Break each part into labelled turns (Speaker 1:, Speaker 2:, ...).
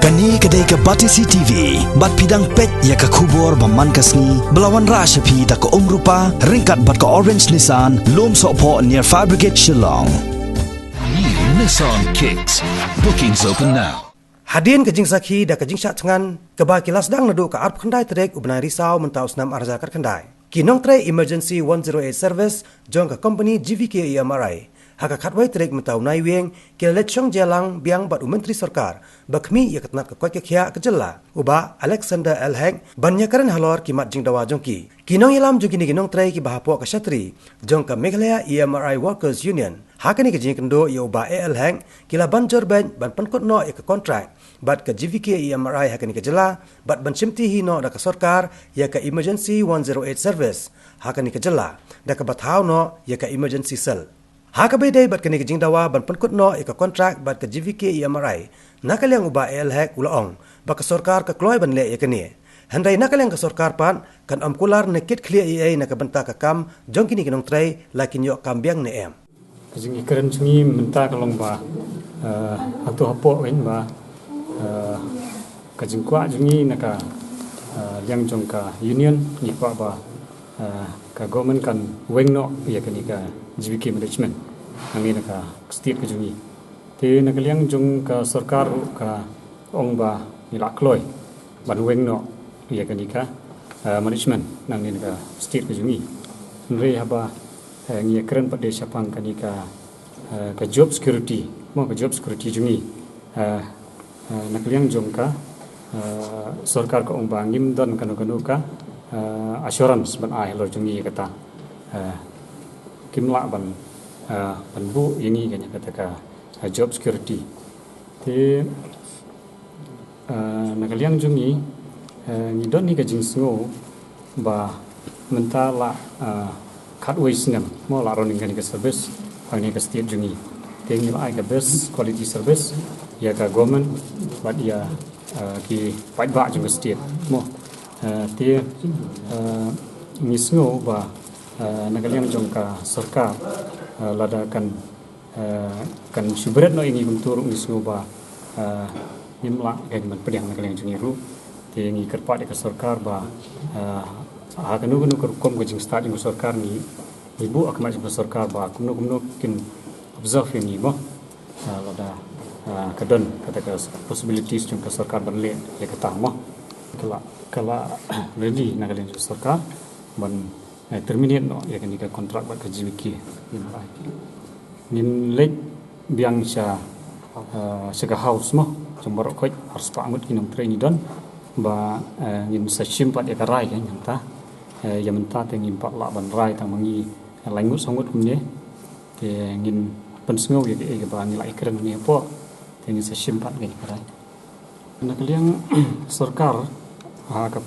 Speaker 1: Kani kedai ke Batisi TV, bat pidang pet ya ke kubur baman kasni, belawan rashapi da ke rupa, ringkat bat ke orange Nissan, lom sokpo near Fire Brigade Shillong.
Speaker 2: New Nissan Kicks. Bookings open now.
Speaker 3: Hadirin kejing sakhi da kejing syak tengan, keba kilas dang nadu ke arp kendai terek ubnai risau mentau senam arza kat kendai. Kinong tre emergency 108 service jong ke company GVK EMRI. Haka katwai terek mentau nai weng ke lechong jelang biang bat menteri sarkar bakmi ia ketnat ke kuat ke khia ke jela uba Alexander Elheng banyakaran halor kimat jing dawa jongki kinong ilam jongki ni kinong trai ki bahapo ke syatri jong ke Meghalaya EMRI Workers Union hakani ke jing kendo ia uba Elheng kila banjor ban pankot no ia ke kontrak bat ke GVK EMRI hakani ke jela bat ban simti hi no da ke sarkar ia ke emergency 108 service hakani ke jela da ke bathau no ia ke emergency cell. Haka bedai bat kini kejing dawa ban penkut no ika kontrak bat ke GVK EMRI nakal yang ubah elhek ulaong bak ke sorkar ke kloy ban le ya kini handai nakal yang ke sorkar pan kan kular nekit clear EA nak benta ke kam jong kini kinong tray lakin yok kambiang ne em
Speaker 4: kejing ikeren sungi menta kalong ba hatu hapo wen ba kejing kwa jungi naka yang jong ka union ni kwa ba ka government kan weng no ya kini ka GVK management angin ka state ke jungi te nakaliang jung ka sarkar ka ong ba nilak kloy ban weng no ya kani ka management angin ka state ke jungi nre haba ngi keren pada siapang kani ka job security mo ka job security jungi nakaliang jung ka sarkar ka ong ba ngim don kanu ka assurance ban ai lor jungi kata kimla ban bu ini kanya kata ka job security te nakaliang jungi ni don ni ka jingsngo ba mentala cutway sinem mo la roning kan ka service pani ka state jungi te ngi ai ka best quality service ya ka government but ya ki fight ba jung state mo te ngisngo ba nakaliang jong ka sarkar lada kan subret no ingi guntur ngisngo ba nimla kan man pediang nakaliang jong iru te ngi kerpa de ka sarkar ba kanu kom ko jing start jong sarkar ni ibu akma jong sarkar ba kumno kin observe ni mo lada kadon kata ka possibilities jong ka sarkar ban le ya kata mo kala ready nakaliang jong sarkar ban terminate no ya kan ka kontrak bat ke GVK nin lek biang sya sega house mo jombar khoj harus pangut kinong train don ba nin sa simpat ya karai kan nyanta ya menta te ngin pak la ban rai tang mangi langut sangut kumne te ngin pensngo ya ke ba nila ikren ni po te ngin sa simpat ke karai nakaliang sarkar ha ka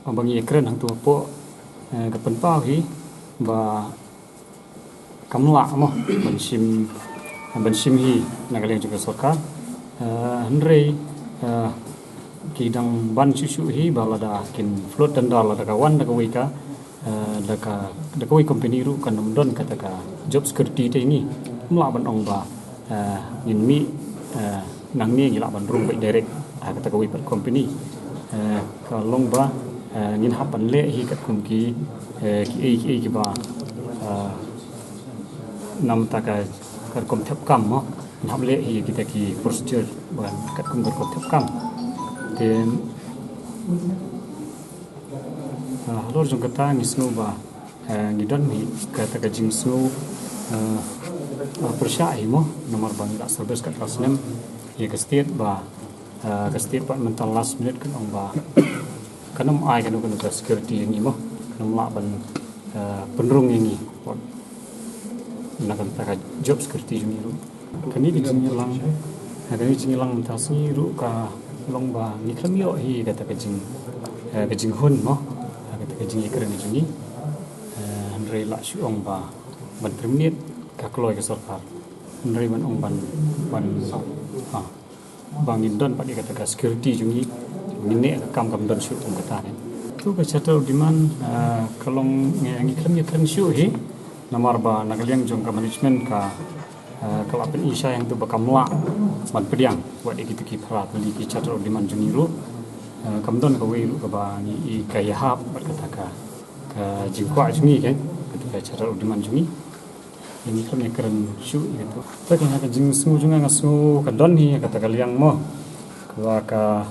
Speaker 4: bangi ikren hang tu po kapan pau hi ba kamla mo bansim hi nakaliang juga sarkar henrei kidang ban susu hi balada kin float dan dal da kawan da kawika da kawi company ru kan don kata ka job security te ni mla ban ong ba in mi nang ni gila ban rum bai direct kata kawi per company ka long ba ngin hapan le hi kat kum ki ba nam ta ka kom thep kam mo hab le hi kita ki procedure ban kat kum kom thep kam ten lor jong kata ni snow ba ni don ni kata ka jing snow persya hi mo nomor ban da service kat rasnem ye ka state ba ka state ban mental last minute kan ong ba kanam ai kan ka security ni mo kanam la ban penrung ini nak kata job security ni ru kani di jingilang ada ni jingilang mentasi ru ka long ba ni klamio hi kata ka jing hun mo kata ka jing ikren ni jingi andre la shu ong ba ban terminate ka kloy ka sarkar andre ban ong ban bangin don pak kata ka security jingi minne kam don shu ong kata ni tu ka chatel diman kalong ngi ikren shu hi namar ba nakaliang jong ka management ka kalau pen isya yang tu bakamla man pediang buat kita ki prat li ki chatro di man juniru kamdon ka wiru ka ba ni I ka yahap berkata ka jingkwa jungi kan ketika chatro di man jungi ini kan keren syu gitu tapi ka jing smu junga ngasu ka don hi kata kaliang mo ka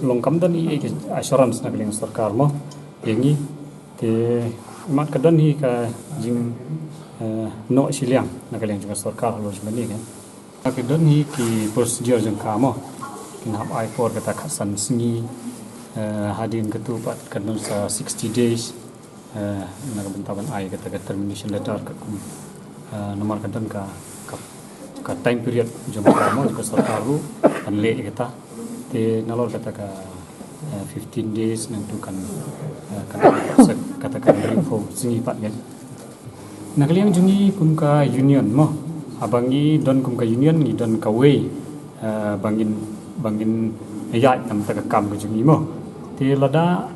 Speaker 4: long kamdon I assurance na kaliang sarkar mo yengi te mat ka don hi ka jing no siliang na kalian juga sarkar lo jmani kan kedon hi ki prosedur jeng kamo kin hab I4 kata khasan singi hadin ketupat kadon sa 60 days na bentaban ai kata termination letter ka nomor kadon ka time period jeng kamo juga sarkar lu anle kata te nalor kata ka 15 days nentukan katakan bring for singi pat kan nakaliang jungi kum ka union mo abangi don kum ka union ni don ka way bangin ayat tam ta kam ka jungi mo te lada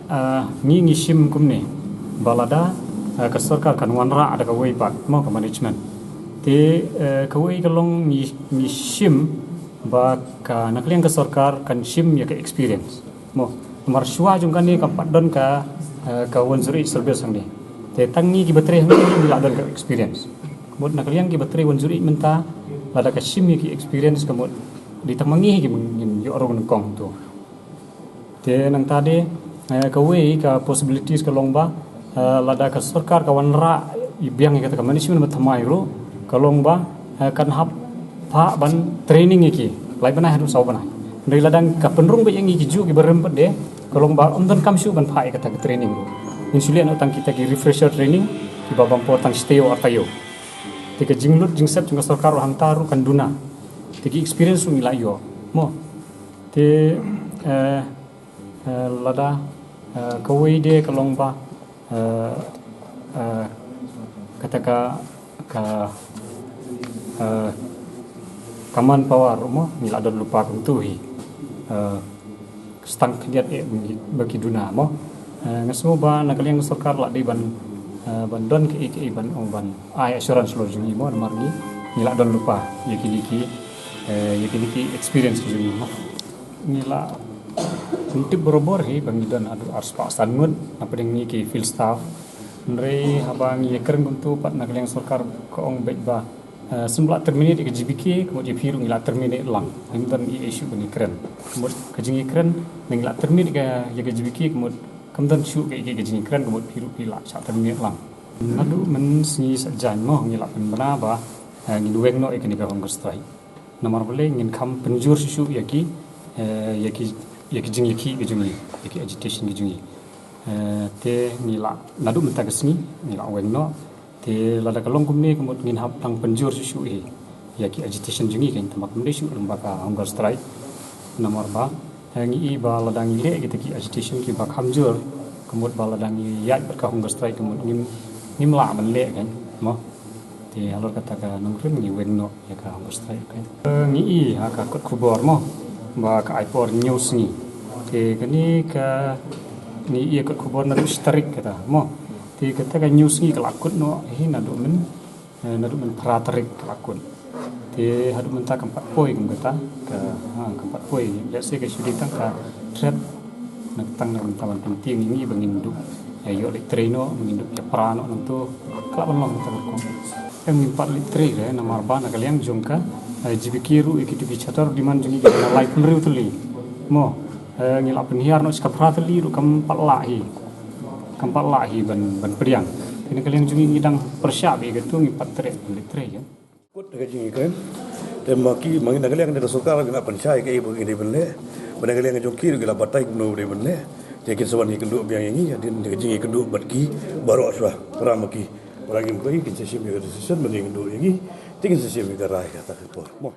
Speaker 4: ngi sim kum ne balada ka sarkar kan wanra ada ka way pat mo ka management te ka way ka long ni sim ba ka nakaliang ka sarkar kan sim ya ka experience mo mar shwa jung kan ni ka padon ka wanzuri service ang ni te tangi ki baterai ni bila don ka experience mod nak liang ki baterai wanzuri menta lada ka shimi ki experience ka mod di tamangi ki mungkin yo orang kong tu te nang tade ka way ka possibilities ka longba lada ka sarkar ka wanra biang ka ka management mathamai ro ka longba kan hap pa ban training ki lai bana hadu sau bana dari ladang ka penrung be yang ki ju ki berempet de ka longba umdan kam shu ban pai ka ta training ro insulian utang kita ki refresher training ki babang potang steo artayo tika jinglut jingsep jingka sarkar hantaru kanduna tiki experience ngila yo mo te lada kawai de kalongba kataka ka kaman power mo ngila don lupa kuntuhi stang kediat bagi duna mo ngasmo ba nakaliang sarkar la di ban don ke ban ban ai assurance lo jungi mo marni nila don lupa yaki experience jungi mo nila untuk berobor hi bang don adu arspa sangun apa ding ni ki field staff nrei habang ye kereng untuk pat nakaliang sarkar ko ong bet ba sembla terminate ke GBK kemudian piru nila terminate lang himdan I issue ni keren kemudian kejingi keren nila terminate ke GBK kemudian kamdan shu ke jing kran kemut piru pila sa terminate lang nadu men si sajan mo ngila pen bana ba ngin weng no ikni ka hongkos trai nomor bole ngin kam penjur shu yaki jing yaki ke jungi yaki agitation ke jungi te ngila nadu menta kesni ngila weng no te lada kalong kumni kemut ngin hap tang penjur shu yaki agitation jungi kan tamak mende shu lembaga hongkos trai nomor ba ngi ba ladang ile kita ki agitation ki ba khamjur kemut ba ladang ya berka hongkos trai kemut ngim la man le kan mo te alor kata ka nongkrim ni wenno ya ka hongkos trai kan ngi ha ka kot kubor mo ba ka ipor news ni te kani ka ni ia kot kubor na starik kata mo te kata ka news ni kelakut no hi na do men pratarik kelakut te hadu menta kampat poi kata ka kampat poi let's say ka sudi tang ka trap nak tang nak taman penting ini banginduk ayo litrino banginduk prano nantu kelak long tang ko em impat litre re na marba na kaliang jongka jibikiru ikitu ki chatar diman jungi na lai punriu tuli mo ngilap penhiar no skapra tuli ru kampat lahi ban priang ini kaliang jungi ngidang persiap gitu ngipat tre litre ya
Speaker 5: kut dekat jingi kan temaki mangin kaliang ada sukar kena pencai ke ibu ini benda benda kaliang jongki gila batai kuno de benda jadi sewan ni kenduk biang ini jadi dekat jingi kenduk batki baru aswa ramaki orang yang pergi ke sesi mi decision mending kenduk ini tinggal sesi mi garai kata kepor mo